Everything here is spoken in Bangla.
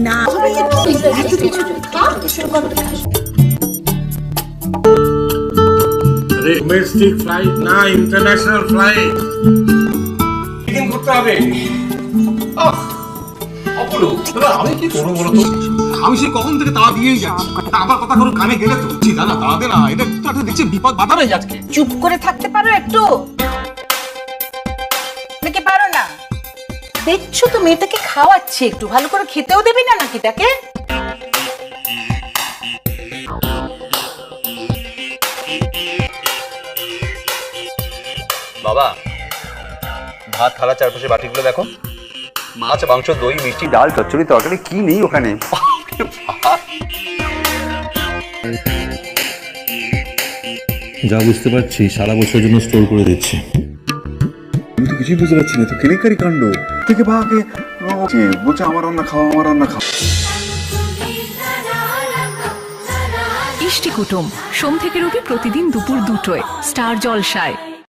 না এত কিছু ডোমেস্টিক ফ্লাইট না ইন্টারন্যাশনাল ফ্লাইট চেকিং করতে হবে। অপলু আমি কি করবো বলো তো, আমি সে কখন থেকে তাড়া দিয়েই যাচ্ছি, আমার কথা কোনো কানে গেলে তো দাদা তাড়া দে না, এটা একটা দেখছি বিপদ বাধা রয়ে যাচ্ছে। চুপ করে থাকতে পারো একটু, নাকি পারো না? দেখছো তো মেয়েটাকে খাওয়াচ্ছে, একটু ভালো করে খেতেও দেবে না নাকি তাকে? বাবা, ভাত থালা চারপাশে বাটিগুলো দেখো, মাছ মাংস দই মিষ্টি ডাল চচ্চড়ি তরকারি কি নেই ওখানে। যা বুঝতে পারছি সারা বছরের জন্য স্টোর করে দিচ্ছে। আমি তো কিছুই বুঝতে পারছি না, তো কেলেঙ্কারি কাণ্ড থেকে বাবাকে বলছে আমার রান্না খাওয়া, আমার রান্না খাওয়া। ইষ্টি কুটুম সোম থেকে রবি প্রতিদিন দুপুর 2টায় স্টার জলসায়।